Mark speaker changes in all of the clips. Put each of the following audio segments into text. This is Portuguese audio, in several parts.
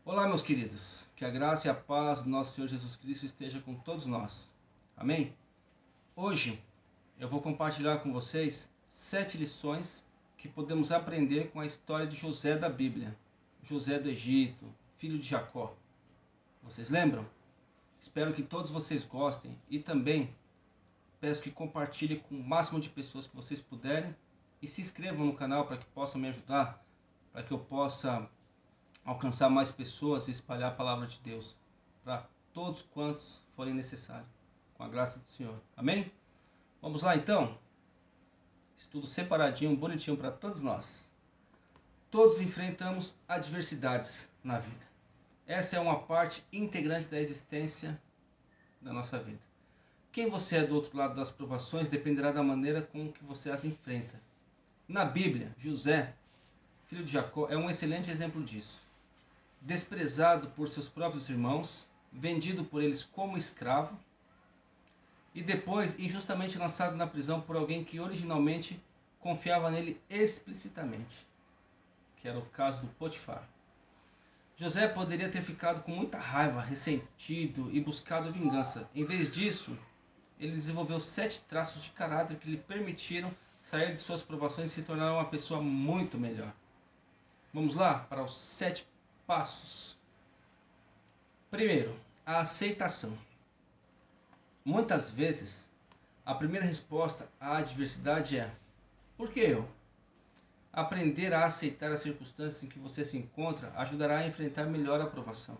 Speaker 1: Olá, meus queridos, que a graça e a paz do nosso Senhor Jesus Cristo esteja com todos nós. Amém? Hoje eu vou compartilhar com vocês 7 lições que podemos aprender com a história de José da Bíblia, José do Egito, filho de Jacó. Vocês lembram? Espero que todos vocês gostem e também peço que compartilhem com o máximo de pessoas que vocês puderem e se inscrevam no canal para que possam me ajudar, para que eu possa alcançar mais pessoas e espalhar a palavra de Deus para todos quantos forem necessários, com a graça do Senhor. Amém? Vamos lá então? Estudo separadinho, bonitinho para todos nós. Todos enfrentamos adversidades na vida. Essa é uma parte integrante da existência da nossa vida. Quem você é do outro lado das provações dependerá da maneira com que você as enfrenta. Na Bíblia, José, filho de Jacó, é um excelente exemplo disso. Desprezado por seus próprios irmãos, vendido por eles como escravo e depois injustamente lançado na prisão por alguém que originalmente confiava nele explicitamente, que era o caso do Potifar. José poderia ter ficado com muita raiva, ressentido e buscado vingança. Em vez disso, ele desenvolveu 7 traços de caráter que lhe permitiram sair de suas provações e se tornar uma pessoa muito melhor. Vamos lá para os 7 passos. Primeiro, a aceitação. Muitas vezes, a primeira resposta à adversidade é: por que eu? Aprender a aceitar as circunstâncias em que você se encontra ajudará a enfrentar melhor a provação.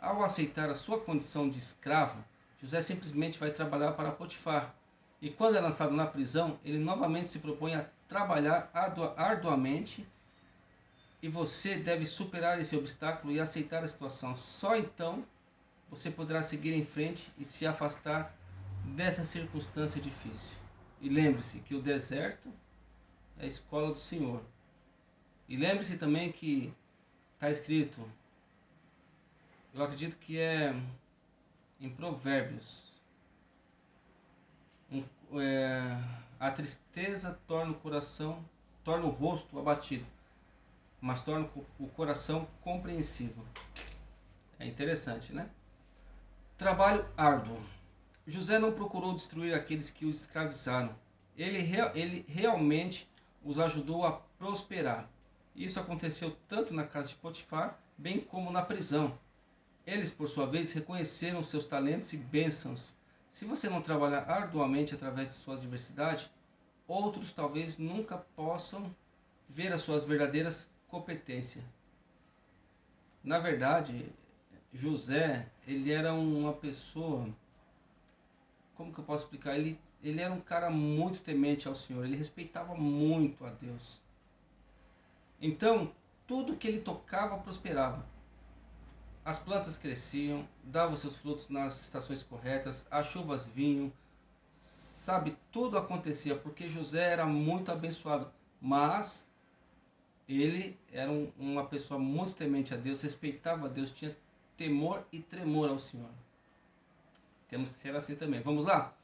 Speaker 1: Ao aceitar a sua condição de escravo, José simplesmente vai trabalhar para Potifar. E quando é lançado na prisão, ele novamente se propõe a trabalhar arduamente. E você deve superar esse obstáculo e aceitar a situação. Só então você poderá seguir em frente e se afastar dessa circunstância difícil. E lembre-se que o deserto é a escola do Senhor. E lembre-se também que está escrito, eu acredito que é em Provérbios, a tristeza torna o rosto abatido, mas torna o coração compreensível. É interessante, né? Trabalho árduo. José não procurou destruir aqueles que o escravizaram. Ele realmente os ajudou a prosperar. Isso aconteceu tanto na casa de Potifar, bem como na prisão. Eles, por sua vez, reconheceram seus talentos e bênçãos. Se você não trabalhar arduamente através de sua adversidade, outros talvez nunca possam ver as suas verdadeiras competências. Na verdade, José, ele era uma pessoa, como que eu posso explicar? Ele era um cara muito temente ao Senhor, ele respeitava muito a Deus. Então, tudo que ele tocava prosperava. As plantas cresciam, davam seus frutos nas estações corretas, as chuvas vinham, sabe, tudo acontecia porque José era muito abençoado, mas ele era uma pessoa muito temente a Deus, respeitava a Deus, tinha temor e tremor ao Senhor. Temos que ser assim também. Vamos lá?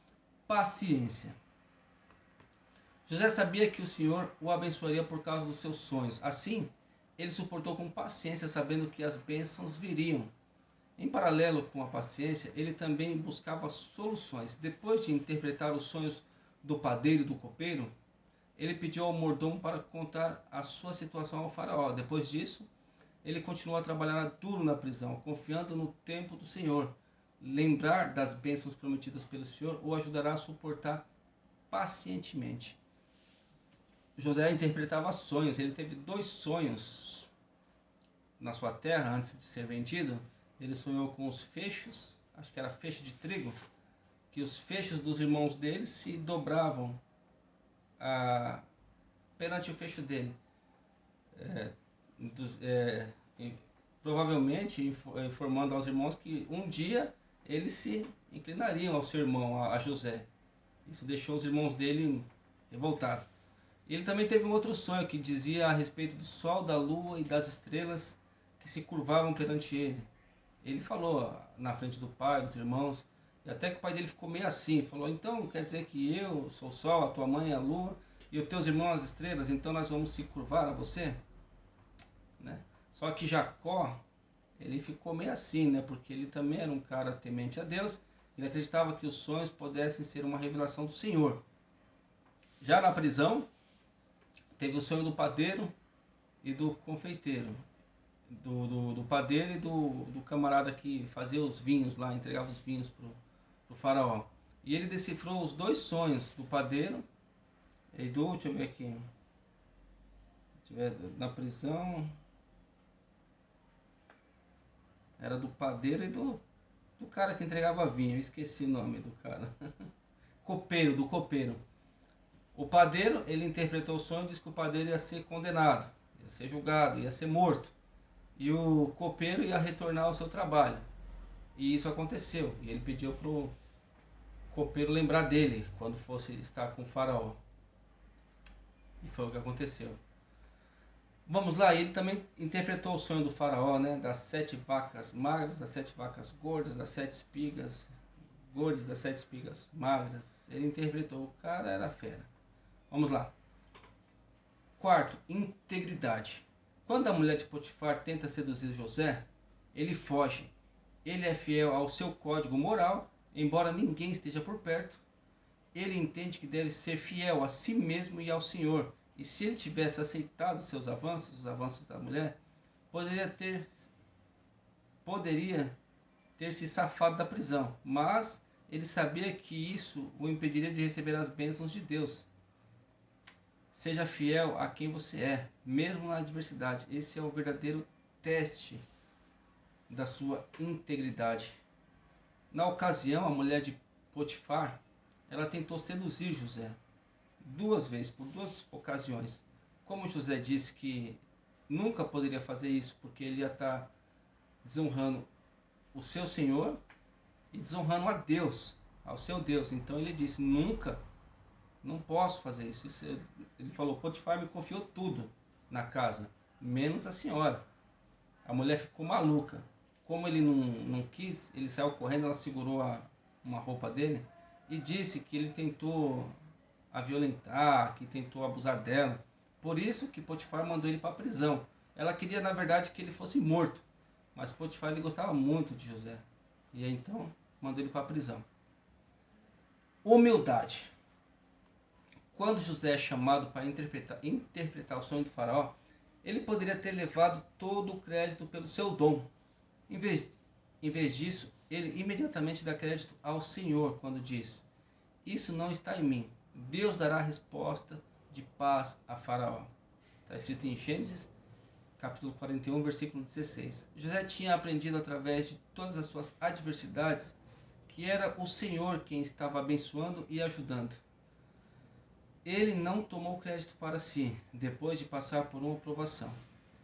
Speaker 1: Paciência. José sabia que o Senhor o abençoaria por causa dos seus sonhos. Assim, ele suportou com paciência, sabendo que as bênçãos viriam. Em paralelo com a paciência, ele também buscava soluções. Depois de interpretar os sonhos do padeiro e do copeiro, ele pediu ao mordomo para contar a sua situação ao faraó. Depois disso, ele continuou a trabalhar duro na prisão, confiando no tempo do Senhor. Lembrar das bênçãos prometidas pelo Senhor o ajudará a suportar pacientemente. José interpretava sonhos. Ele teve 2 sonhos na sua terra antes de ser vendido. Ele sonhou com os feixes, acho que era feixe de trigo, que os feixes dos irmãos dele se dobravam perante o fecho dele. Provavelmente informando aos irmãos que um dia eles se inclinariam ao seu irmão, a José. Isso deixou os irmãos dele revoltados. Ele também teve um outro sonho que dizia a respeito do sol, da lua e das estrelas que se curvavam perante ele. Ele falou na frente do pai, dos irmãos, e até que o pai dele ficou meio assim, falou: então quer dizer que eu sou o sol, a tua mãe é a lua e os teus irmãos as estrelas, então nós vamos se curvar a você? Né? Só que Jacó, ele ficou meio assim, né? Porque ele também era um cara temente a Deus. Ele acreditava que os sonhos pudessem ser uma revelação do Senhor. Já na prisão, teve o sonho do padeiro e do confeiteiro. Do padeiro e do camarada que fazia os vinhos lá, entregava os vinhos pro faraó. E ele decifrou os dois sonhos do padeiro e deixa eu ver aqui, na prisão, era do padeiro e do cara que entregava vinho, eu esqueci o nome do cara. Do copeiro. O padeiro, ele interpretou o sonho e disse que o padeiro ia ser condenado, ia ser julgado, ia ser morto. E o copeiro ia retornar ao seu trabalho. E isso aconteceu. E ele pediu pro copeiro lembrar dele quando fosse estar com o faraó. E foi o que aconteceu. Vamos lá, ele também interpretou o sonho do faraó, né? Das 7 vacas magras, das 7 vacas gordas, das 7 espigas gordas, das 7 espigas magras. Ele interpretou, o cara era fera. Vamos lá. Quarto, integridade. Quando a mulher de Potifar tenta seduzir José, ele foge. Ele é fiel ao seu código moral, embora ninguém esteja por perto. Ele entende que deve ser fiel a si mesmo e ao Senhor. E se ele tivesse aceitado seus avanços, os avanços da mulher, poderia ter se safado da prisão. Mas ele sabia que isso o impediria de receber as bênçãos de Deus. Seja fiel a quem você é, mesmo na adversidade. Esse é o verdadeiro teste da sua integridade. Na ocasião, a mulher de Potifar, ela tentou seduzir José 2 vezes, por 2 ocasiões. Como José disse que nunca poderia fazer isso, porque ele ia estar desonrando o seu Senhor e desonrando a Deus, ao seu Deus. Então ele disse, nunca, não posso fazer isso. Ele falou, Potifar me confiou tudo na casa, menos a senhora. A mulher ficou maluca. Como ele não quis, ele saiu correndo, ela segurou uma roupa dele e disse que ele tentou a violentar, que tentou abusar dela. Por isso que Potifar mandou ele para a prisão. Ela queria, na verdade, que ele fosse morto. Mas Potifar, ele gostava muito de José. E aí, então, mandou ele para a prisão. Humildade. Quando José é chamado para interpretar o sonho do faraó, ele poderia ter levado todo o crédito pelo seu dom. Em vez disso, ele imediatamente dá crédito ao Senhor quando diz, isso não está em mim. Deus dará a resposta de paz a Faraó. Está escrito em Gênesis, capítulo 41, versículo 16. José tinha aprendido através de todas as suas adversidades que era o Senhor quem estava abençoando e ajudando. Ele não tomou crédito para si, depois de passar por uma provação.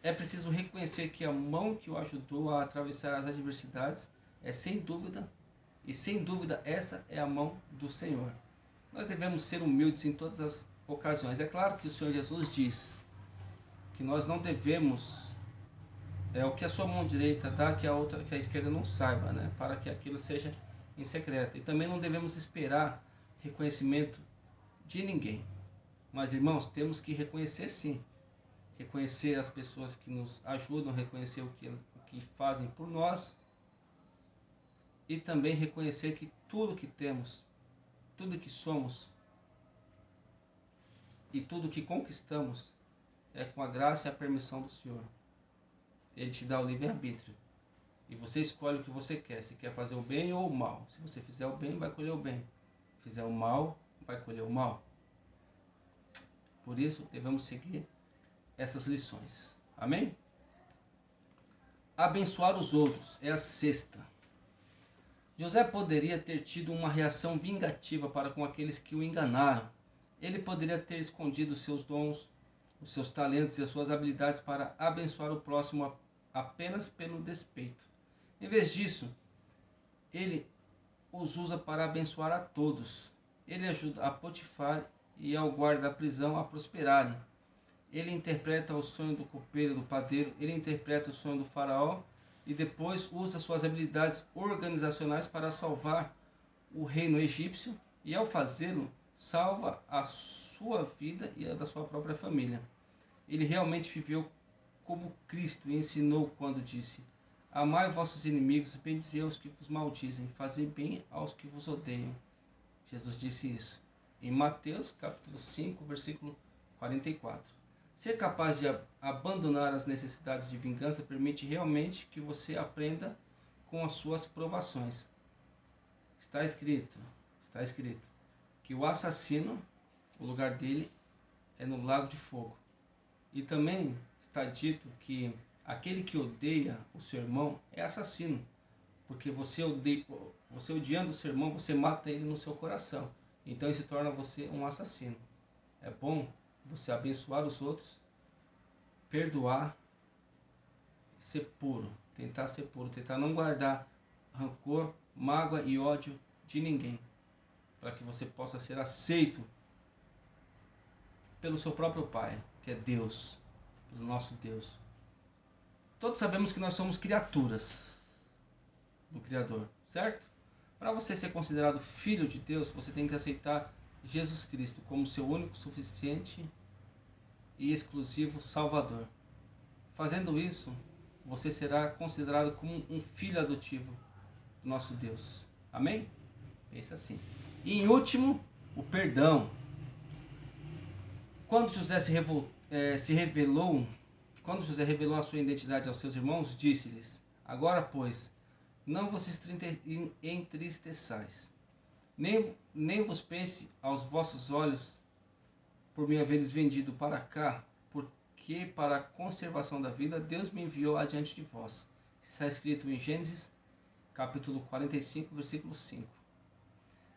Speaker 1: É preciso reconhecer que a mão que o ajudou a atravessar as adversidades é sem dúvida essa é a mão do Senhor. Nós devemos ser humildes em todas as ocasiões. É claro que o Senhor Jesus diz que nós não devemos o que a sua mão direita dá, que a esquerda não saiba, né? Para que aquilo seja em secreto. E também não devemos esperar reconhecimento de ninguém. Mas, irmãos, temos que reconhecer sim. Reconhecer as pessoas que nos ajudam, reconhecer o que fazem por nós. E também reconhecer que tudo que temos, tudo que somos e tudo que conquistamos é com a graça e a permissão do Senhor. Ele te dá o livre-arbítrio. E você escolhe o que você quer, se quer fazer o bem ou o mal. Se você fizer o bem, vai colher o bem. Se fizer o mal, vai colher o mal. Por isso, devemos seguir essas lições. Amém? Abençoar os outros é a sexta. José poderia ter tido uma reação vingativa para com aqueles que o enganaram. Ele poderia ter escondido os seus dons, os seus talentos e as suas habilidades para abençoar o próximo apenas pelo despeito. Em vez disso, ele os usa para abençoar a todos. Ele ajuda a Potifar e ao guarda da prisão a prosperarem. Ele interpreta o sonho do copeiro e do padeiro, ele interpreta o sonho do faraó e depois usa suas habilidades organizacionais para salvar o reino egípcio e, ao fazê-lo, salva a sua vida e a da sua própria família. Ele realmente viveu como Cristo e ensinou quando disse: Amai vossos inimigos, bendizei os que vos maldizem, fazei bem aos que vos odeiam. Jesus disse isso em Mateus capítulo 5, versículo 44. Ser capaz de abandonar as necessidades de vingança permite realmente que você aprenda com as suas provações. Está escrito que o assassino, o lugar dele é no lago de fogo. E também está dito que aquele que odeia o seu irmão é assassino, porque você odiando o seu irmão, você mata ele no seu coração. Então isso torna você um assassino. É bom você abençoar os outros, perdoar, ser puro, tentar não guardar rancor, mágoa e ódio de ninguém, para que você possa ser aceito pelo seu próprio Pai, que é Deus, pelo nosso Deus. Todos sabemos que nós somos criaturas do Criador, certo? Para você ser considerado filho de Deus, você tem que aceitar Jesus Cristo como seu único, suficiente e exclusivo Salvador. Fazendo isso, você será considerado como um filho adotivo do nosso Deus. Amém? Pense assim. E em último, o perdão. Quando José revelou a sua identidade aos seus irmãos, disse-lhes: Agora, pois, não vos entristeçais, nem vos pense aos vossos olhos por me haveres vendido para cá, porque para a conservação da vida Deus me enviou adiante de vós. Está escrito em Gênesis, capítulo 45, versículo 5.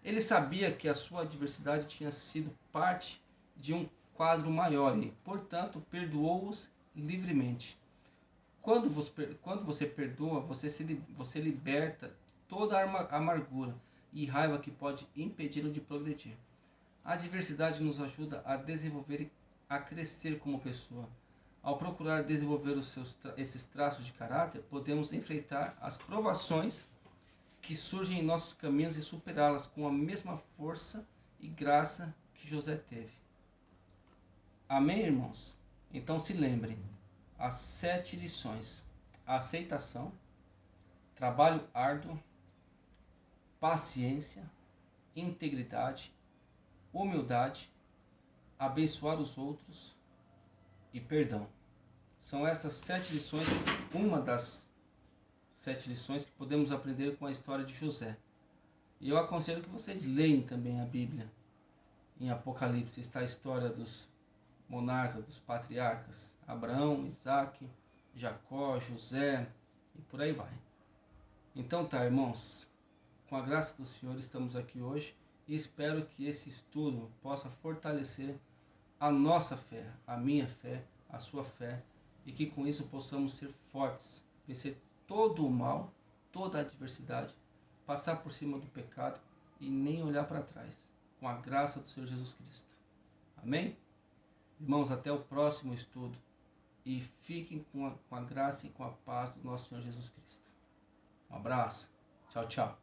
Speaker 1: Ele sabia que a sua adversidade tinha sido parte de um quadro maior e, portanto, perdoou-os livremente. Quando você perdoa, você liberta toda a amargura e raiva que pode impedi-lo de progredir. A adversidade nos ajuda a desenvolver e a crescer como pessoa. Ao procurar desenvolver esses traços de caráter, podemos enfrentar as provações que surgem em nossos caminhos e superá-las com a mesma força e graça que José teve. Amém, irmãos? Então se lembrem, as 7 lições: a aceitação, trabalho árduo, paciência, integridade, humildade, abençoar os outros e perdão. São essas 7 lições, uma das 7 lições que podemos aprender com a história de José. E eu aconselho que vocês leiam também a Bíblia. Em Apocalipse está a história dos monarcas, dos patriarcas, Abraão, Isaac, Jacó, José e por aí vai. Então tá, irmãos, com a graça do Senhor estamos aqui hoje e espero que esse estudo possa fortalecer a nossa fé, a minha fé, a sua fé, e que com isso possamos ser fortes, vencer todo o mal, toda a adversidade, passar por cima do pecado e nem olhar para trás, com a graça do Senhor Jesus Cristo. Amém? Irmãos, até o próximo estudo e fiquem com a graça e com a paz do nosso Senhor Jesus Cristo. Um abraço. Tchau, tchau.